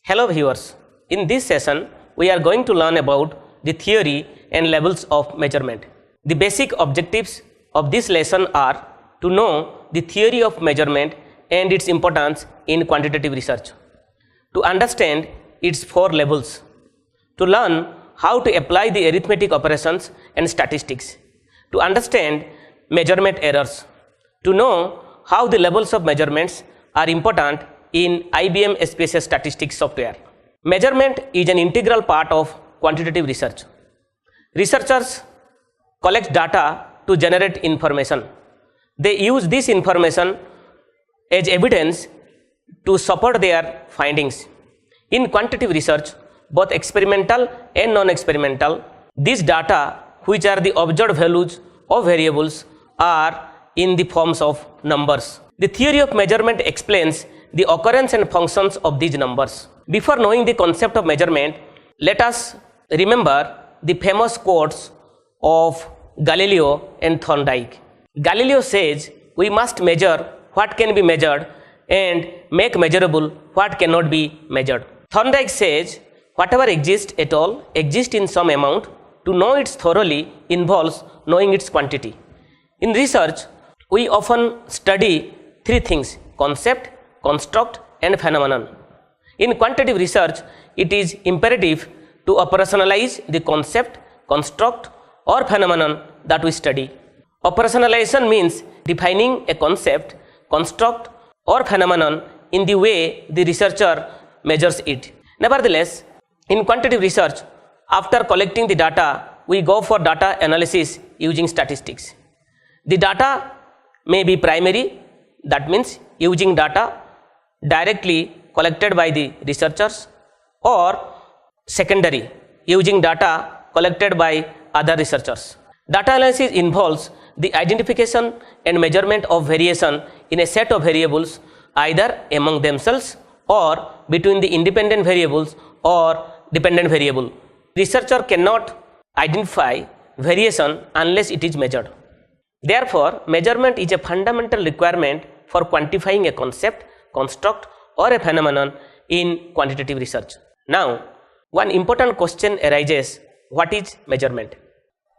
Hello viewers, in this session we are going to learn about the theory and levels of measurement. The basic objectives of this lesson are to know the theory of measurement and its importance in quantitative research, to understand its 4 levels, to learn how to apply the arithmetic operations and statistics, to understand measurement errors, to know how the levels of measurements are important in IBM SPSS statistics software. Measurement is an integral part of quantitative research. Researchers collect data to generate information. They use this information as evidence to support their findings. In quantitative research, both experimental and non-experimental, these data, which are the observed values of variables, are in the forms of numbers. The theory of measurement explains the occurrence and functions of these numbers. Before knowing the concept of measurement, let us remember the famous quotes of Galileo and Thorndike. Galileo says we must measure what can be measured and make measurable what cannot be measured. Thorndike says whatever exists at all exists in some amount. To know it thoroughly involves knowing its quantity. In research, we often study 3 things: concept, construct and phenomenon. In quantitative research, it is imperative to operationalize the concept, construct or phenomenon that we study. Operationalization means defining a concept, construct or phenomenon in the way the researcher measures it. Nevertheless, in quantitative research, after collecting the data, we go for data analysis using statistics. The data may be primary, that means using data directly collected by the researchers, or secondary, using data collected by other researchers. Data analysis involves the identification and measurement of variation in a set of variables, either among themselves or between the independent variables or dependent variable. Researcher cannot identify variation unless it is measured. Therefore, measurement is a fundamental requirement for quantifying a concept, construct or a phenomenon in quantitative research. Now, one important question arises: what is measurement?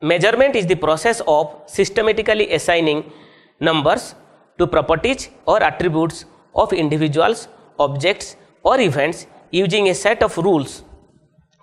Measurement is the process of systematically assigning numbers to properties or attributes of individuals, objects or events using a set of rules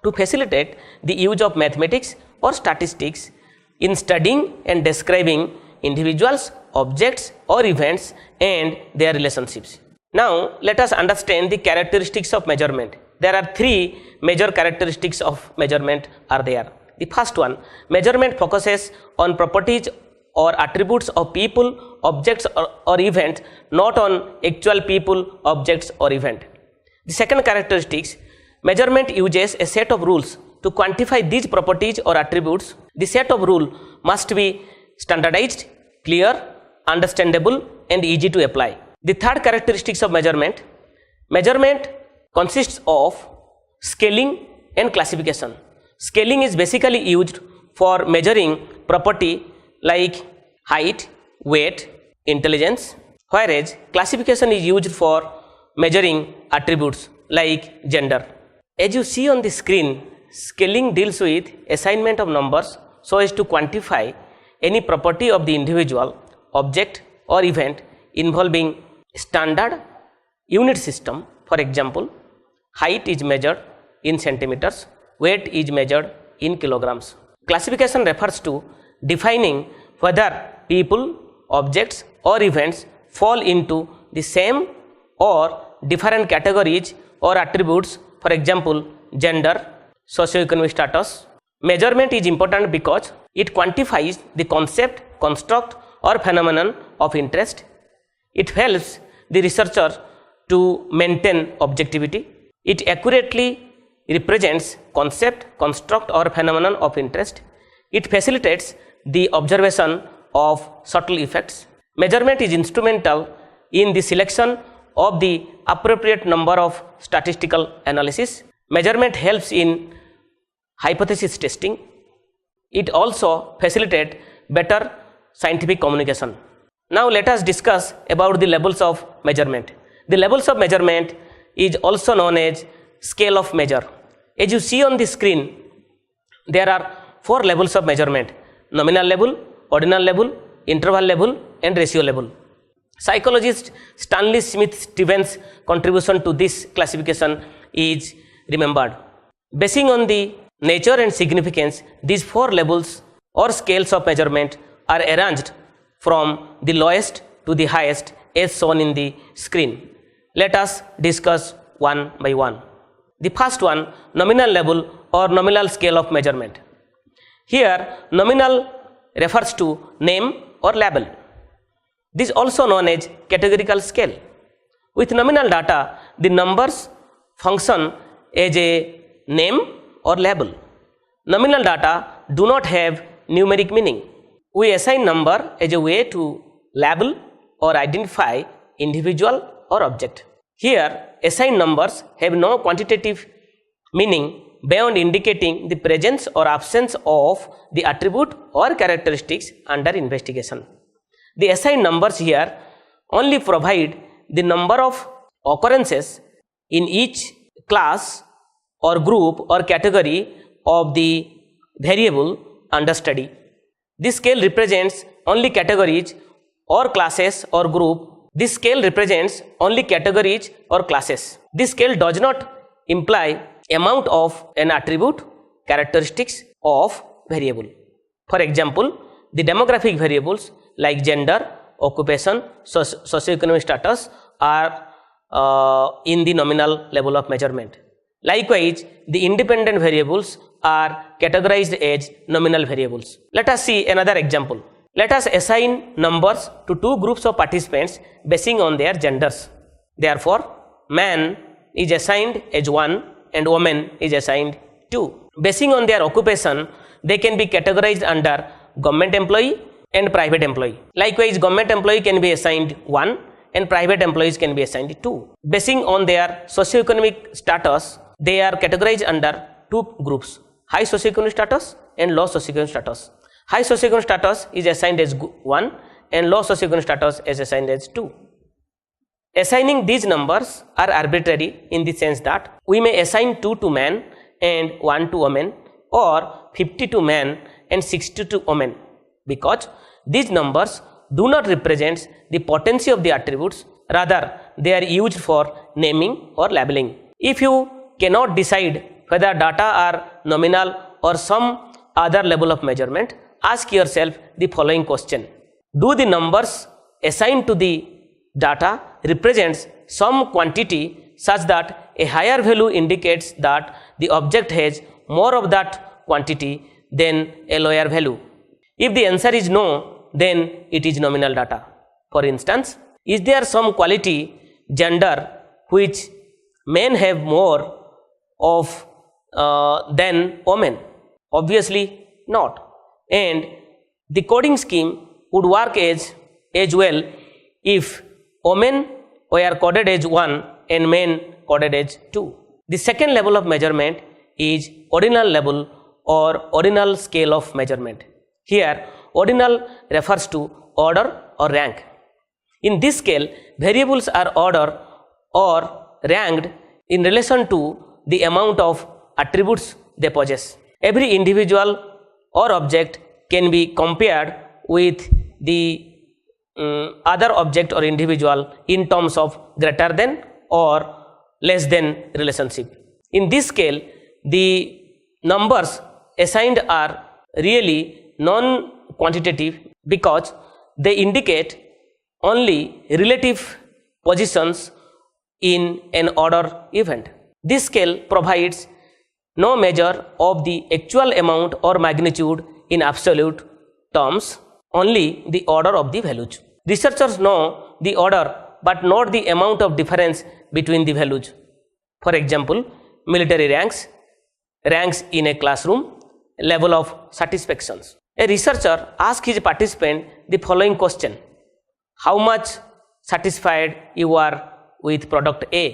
to facilitate the use of mathematics or statistics in studying and describing individuals, objects or events and their relationships. Now, let us understand the characteristics of measurement. There are 3 major characteristics of measurement are there. The first one, measurement focuses on properties or attributes of people, objects or events, not on actual people, objects or event. The second characteristics, measurement uses a set of rules to quantify these properties or attributes. The set of rules must be standardized, clear, understandable and easy to apply. The third characteristics of measurement, measurement consists of scaling and classification. Scaling is basically used for measuring property like height, weight, intelligence, whereas classification is used for measuring attributes like gender. As you see on the screen, scaling deals with assignment of numbers so as to quantify any property of the individual, object or event involving standard unit system. For example, height is measured in centimeters, weight is measured in kilograms. Classification refers to defining whether people, objects or events fall into the same or different categories or attributes, for example, gender, socioeconomic status. Measurement is important because it quantifies the concept, construct or phenomenon of interest. It helps the researcher to maintain objectivity. It accurately represents concept, construct or phenomenon of interest. It facilitates the observation of subtle effects. Measurement is instrumental in the selection of the appropriate number of statistical analysis. Measurement helps in hypothesis testing. It also facilitates better scientific communication. Now let us discuss about the levels of measurement. The levels of measurement is also known as scale of measure. As you see on the screen, there are 4 levels of measurement: nominal level, ordinal level, interval level, and ratio level. Psychologist Stanley Smith Stevens' contribution to this classification is remembered. Basing on the nature and significance, these 4 levels or scales of measurement are arranged from the lowest to the highest as shown in the screen. Let us discuss one by one. The first one, nominal level or nominal scale of measurement. Here, nominal refers to name or label. This is also known as categorical scale. With nominal data, the numbers function as a name or label. Nominal data do not have numeric meaning. We assign number as a way to label or identify individual or object. Here, assigned numbers have no quantitative meaning beyond indicating the presence or absence of the attribute or characteristics under investigation. The assigned numbers here only provide the number of occurrences in each class or group or category of the variable under study. This scale represents only categories or classes or group. This scale represents only categories or classes. This scale does not imply amount of an attribute, characteristics of variable. For example, the demographic variables like gender, occupation, socioeconomic status are in the nominal level of measurement. Likewise, the independent variables are categorized as nominal variables. Let us see another example. Let us assign numbers to 2 groups of participants basing on their genders. Therefore, man is assigned as 1 and woman is assigned 2. Basing on their occupation, they can be categorized under government employee and private employee. Likewise, government employee can be assigned 1 and private employees can be assigned 2. Basing on their socioeconomic status, they are categorized under 2 groups: high socioeconomic status and low socioeconomic status. High socioeconomic status is assigned as 1 and low socioeconomic status is assigned as 2. Assigning these numbers are arbitrary in the sense that we may assign 2 to man and 1 to woman, or 50 to man and 60 to woman, because these numbers do not represent the potency of the attributes, rather they are used for naming or labeling. If you cannot decide whether data are nominal or some other level of measurement, ask yourself the following question: do the numbers assigned to the data represents some quantity such that a higher value indicates that the object has more of that quantity than a lower value? If the answer is no, then it is nominal data. For instance, is there some quality, gender, which men have more of than women? Obviously not. And the coding scheme would work as well if women were coded as 1 and men coded as 2. The second level of measurement is ordinal level or ordinal scale of measurement. Here, ordinal refers to order or rank. In this scale, variables are ordered or ranked in relation to the amount of attributes they possess. Every individual or object can be compared with the other object or individual in terms of greater than or less than relationship. In this scale, the numbers assigned are really non-quantitative because they indicate only relative positions in an order event. This scale provides no measure of the actual amount or magnitude in absolute terms, only the order of the values. Researchers know the order but not the amount of difference between the values. For example, military ranks in a classroom, level of satisfactions. A researcher asks his participant the following question: how much satisfied you are with product A?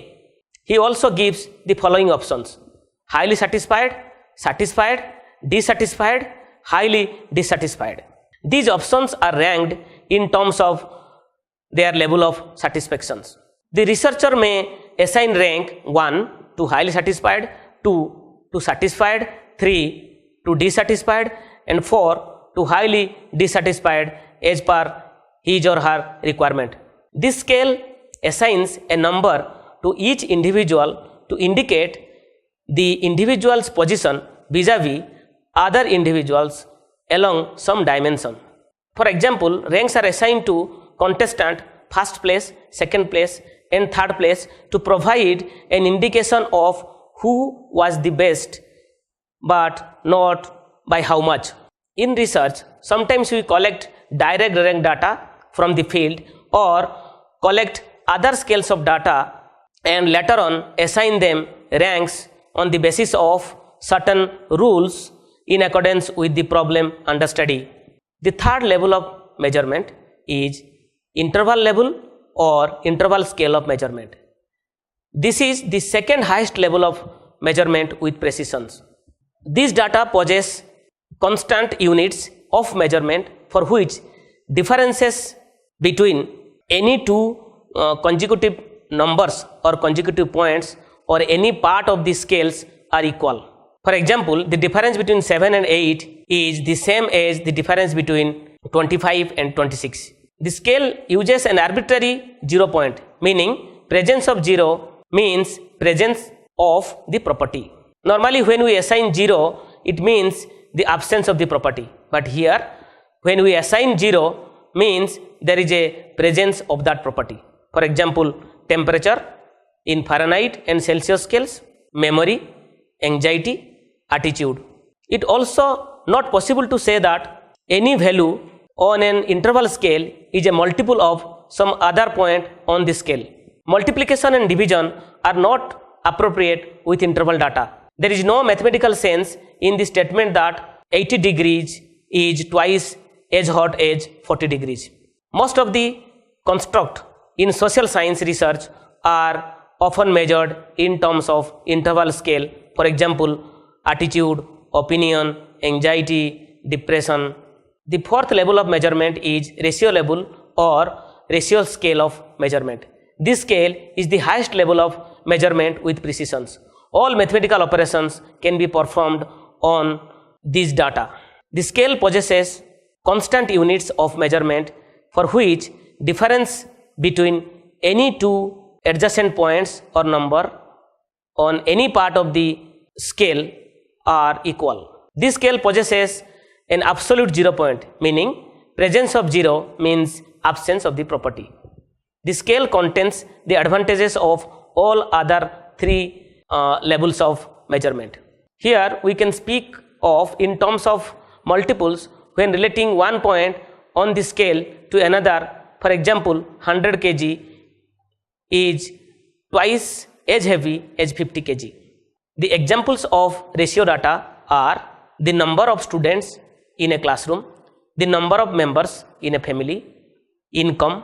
He also gives the following options: highly satisfied, satisfied, dissatisfied, highly dissatisfied. These options are ranked in terms of their level of satisfactions. The researcher may assign rank 1 to highly satisfied, 2 to satisfied, 3 to dissatisfied, and 4 to highly dissatisfied as per his or her requirement. This scale assigns a number to each individual to indicate the individual's position vis-a-vis other individuals along some dimension. For example, ranks are assigned to contestant first place, second place, and third place to provide an indication of who was the best, but not by how much. In research, sometimes we collect direct rank data from the field or collect other scales of data and later on assign them ranks on the basis of certain rules in accordance with the problem under study. The third level of measurement is interval level or interval scale of measurement. This is the second highest level of measurement with precision. These data possess constant units of measurement for which differences between any two consecutive numbers or consecutive points or any part of the scales are equal. For example, the difference between 7 and 8 is the same as the difference between 25 and 26. The scale uses an arbitrary 0 point, meaning presence of 0 means presence of the property. Normally when we assign 0, it means the absence of the property, but here when we assign 0 means there is a presence of that property. For example, temperature in Fahrenheit and Celsius scales, memory, anxiety, attitude. It also not possible to say that any value on an interval scale is a multiple of some other point on the scale. Multiplication and division are not appropriate with interval data. There is no mathematical sense in the statement that 80 degrees is twice as hot as 40 degrees. Most of the construct in social science research are often measured in terms of interval scale. For example, attitude, opinion, anxiety, depression. The fourth level of measurement is ratio level or ratio scale of measurement. This scale is the highest level of measurement with precision. All mathematical operations can be performed on these data. The scale possesses constant units of measurement for which difference between any two adjacent points or number on any part of the scale are equal. This scale possesses an absolute 0 point, meaning presence of 0 means absence of the property. The scale contains the advantages of all other three levels of measurement. Here we can speak of in terms of multiples when relating one point on the scale to another. For example, 100 kg is twice as heavy as 50 kg. The examples of ratio data are the number of students in a classroom, the number of members in a family, income,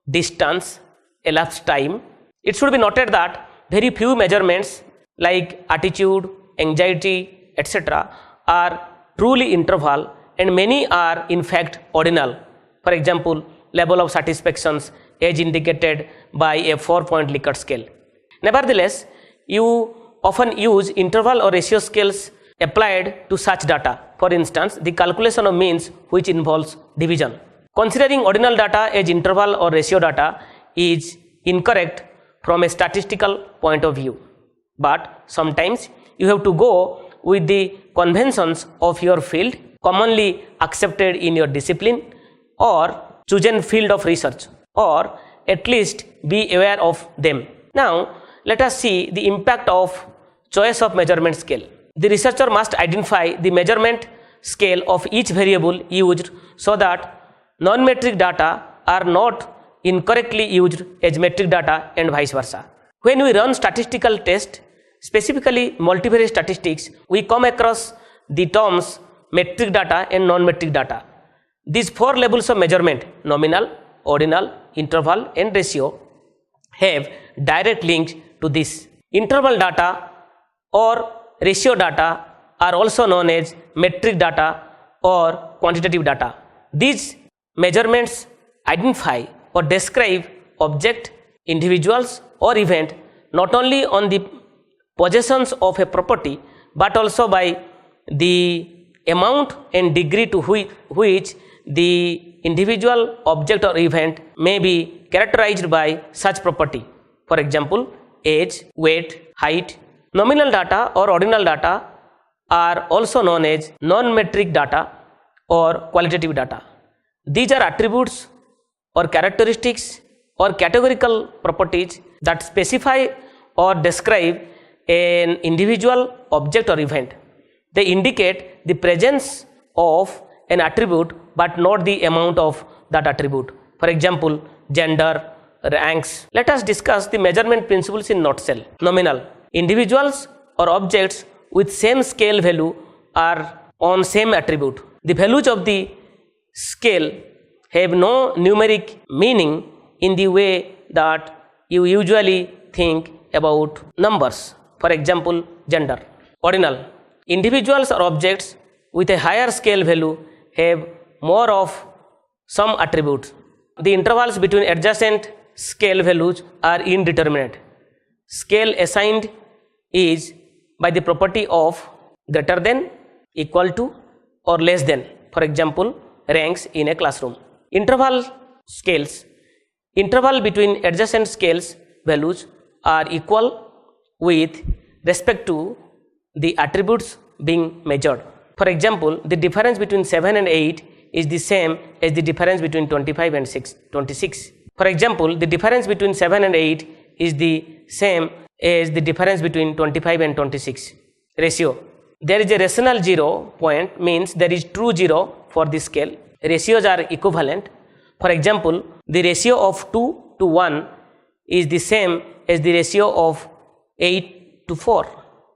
distance, elapsed time. It should be noted that very few measurements like attitude, anxiety, etc. are truly interval and many are in fact ordinal. For example, level of satisfactions as indicated by a 4-point Likert scale. Nevertheless, you often use interval or ratio scales applied to such data. For instance, the calculation of means which involves division. Considering ordinal data as interval or ratio data is incorrect from a statistical point of view. But sometimes you have to go with the conventions of your field commonly accepted in your discipline or chosen field of research, or at least be aware of them. Now let us see the impact of choice of measurement scale. The researcher must identify the measurement scale of each variable used so that non-metric data are not incorrectly used as metric data and vice versa. When we run statistical tests, specifically multivariate statistics, we come across the terms metric data and non-metric data. These four levels of measurement, nominal, ordinal, interval and ratio, have direct links to this. Interval data or ratio data are also known as metric data or quantitative data. These measurements identify or describe object, individuals or event not only on the possessions of a property, but also by the amount and degree to which the individual object or event may be characterized by such property. For example, age, weight, height. Nominal data or ordinal data are also known as non-metric data or qualitative data. These are attributes or characteristics or categorical properties that specify or describe an individual object or event. They indicate the presence of an attribute but not the amount of that attribute. For example, gender, ranks. Let us discuss the measurement principles in nutshell. Nominal. Individuals or objects with same scale value are on same attribute. The values of the scale have no numeric meaning in the way that you usually think about numbers. For example, gender. Ordinal. Individuals or objects with a higher scale value have more of some attributes. The intervals between adjacent scale values are indeterminate. Scale assigned is by the property of greater than, equal to, or less than. For example, ranks in a classroom. Interval scales. Interval between adjacent scales values are equal with respect to the attributes being measured. For example, the difference between 7 and 8 is the same as the difference between 25 and 26. For example, the difference between 7 and 8 is the same as the difference between 25 and 26. Ratio. There is a rational 0 point, means there is true 0 for this scale. Ratios are equivalent. For example, the ratio of 2 to 1 is the same as the ratio of 8 to 4.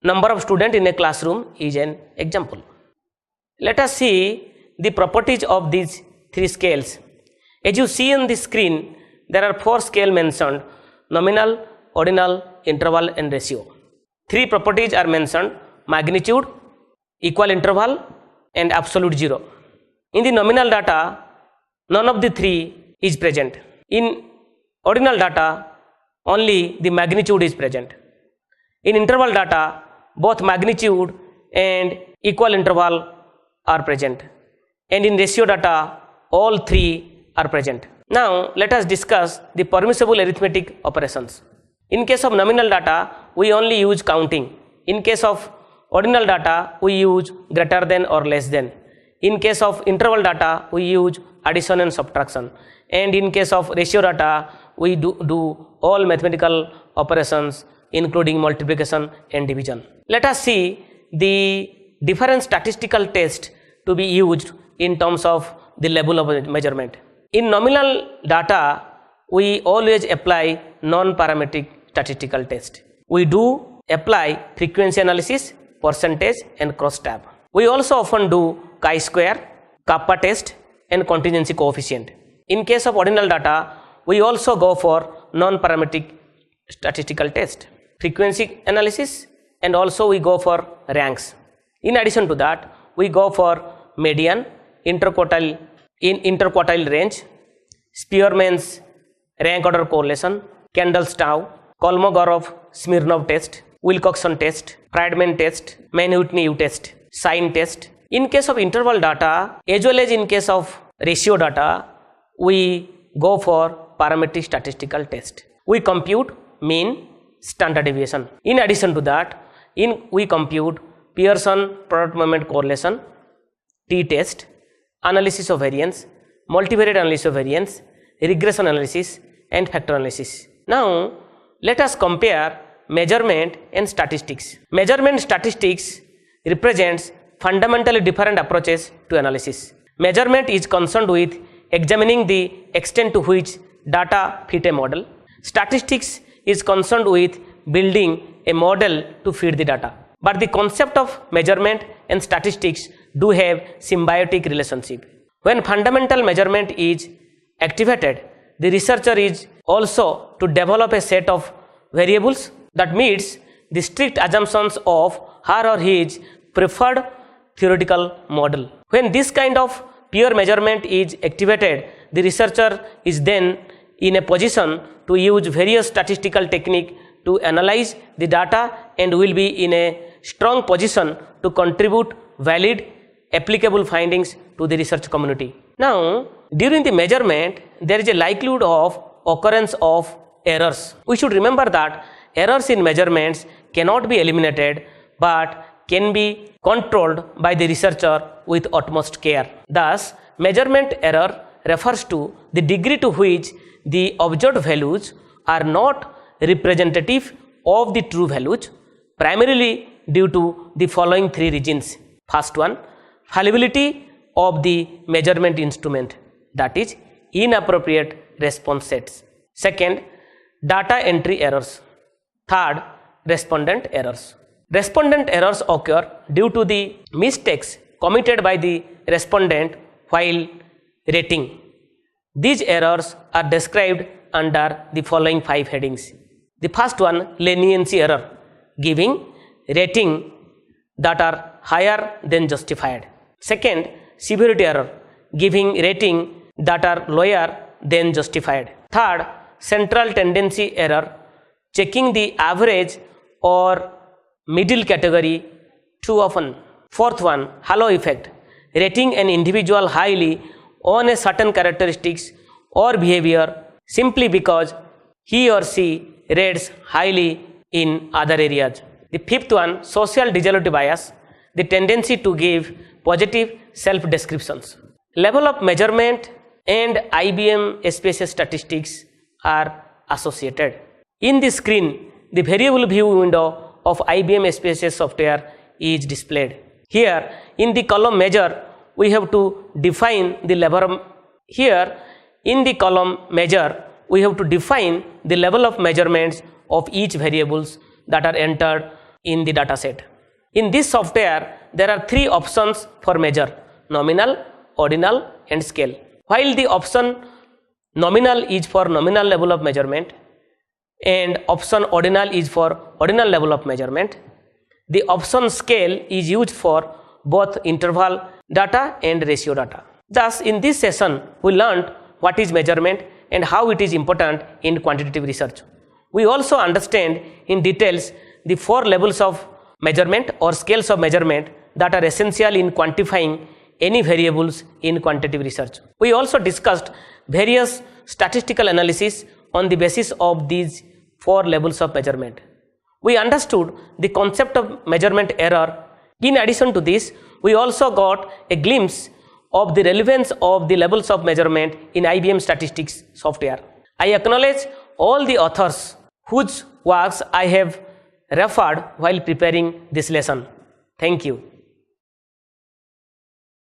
Number of students in a classroom is an example. Let us see the properties of these three scales. As you see on the screen, there are 4 scales mentioned: nominal, ordinal, interval and ratio. 3 properties are mentioned: magnitude, equal interval and absolute 0. In the nominal data, none of the 3 is present. In ordinal data, only the magnitude is present. In interval data, both magnitude and equal interval are present. And in ratio data, all 3 are present. Now, let us discuss the permissible arithmetic operations. In case of nominal data, we only use counting. In case of ordinal data, we use greater than or less than. In case of interval data, we use addition and subtraction. And in case of ratio data, we do all mathematical operations including multiplication and division. Let us see the different statistical tests to be used in terms of the level of measurement. In nominal data, we always apply non-parametric statistical test. We do apply frequency analysis, percentage and cross tab. We also often do chi-square, kappa test and contingency coefficient. In case of ordinal data, we also go for non-parametric statistical test, frequency analysis, and also we go for ranks. In addition to that, we go for median, interquartile range, Spearman's rank order correlation, Kendall's tau, Kolmogorov-Smirnov test, Wilcoxon test, Friedman test, Mann-Whitney test, sign test. In case of interval data, as well as in case of ratio data, we go for parametric statistical test. We compute mean, standard deviation. In addition to that, we compute Pearson product moment correlation, t-test, analysis of variance, multivariate analysis of variance, regression analysis and factor analysis. Now, let us compare measurement and statistics. Measurement statistics represents fundamentally different approaches to analysis. Measurement is concerned with examining the extent to which data fit a model. Statistics is concerned with building a model to fit the data. But the concept of measurement and statistics do have symbiotic relationship. When fundamental measurement is activated, the researcher is also to develop a set of variables that meets the strict assumptions of her or his preferred theoretical model. When this kind of pure measurement is activated, the researcher is then in a position to use various statistical techniques to analyze the data and will be in a strong position to contribute valid, applicable findings to the research community. Now, during the measurement, there is a likelihood of occurrence of errors. We should remember that errors in measurements cannot be eliminated but can be controlled by the researcher with utmost care. Thus, measurement error refers to the degree to which the observed values are not representative of the true values, primarily due to the following three reasons. First one, fallibility of the measurement instrument, that is inappropriate response sets. Second, data entry errors. Third, respondent errors. Respondent errors occur due to the mistakes committed by the respondent while rating. These errors are described under the following 5 headings. The first one, leniency error, giving rating that are higher than justified. Second, severity error, giving rating that are lower than justified. Third, central tendency error, checking the average or middle category too often. Fourth one, halo effect, rating an individual highly on a certain characteristics or behavior simply because he or she rates highly in other areas. The fifth one, social disloyalty bias, the tendency to give positive self-descriptions. Level of measurement and IBM SPSS statistics are associated. In the screen, the variable view window of IBM SPSS software is displayed. Here, in the column measure, we have to define the level. Here, in the column measure, we have to define the level of measurements of each variables that are entered in the data set. In this software, there are 3 options for measure: nominal, ordinal and scale. While the option nominal is for nominal level of measurement and option ordinal is for ordinal level of measurement, the option scale is used for both interval data and ratio data. Thus, in this session, we learned what is measurement and how it is important in quantitative research. We also understand in details the 4 levels of measurement or scales of measurement that are essential in quantifying any variables in quantitative research. We also discussed various statistical analysis on the basis of these 4 levels of measurement. We understood the concept of measurement error. In addition to this, we also got a glimpse of the relevance of the levels of measurement in IBM statistics software. I acknowledge all the authors whose works I have referred while preparing this lesson. Thank you.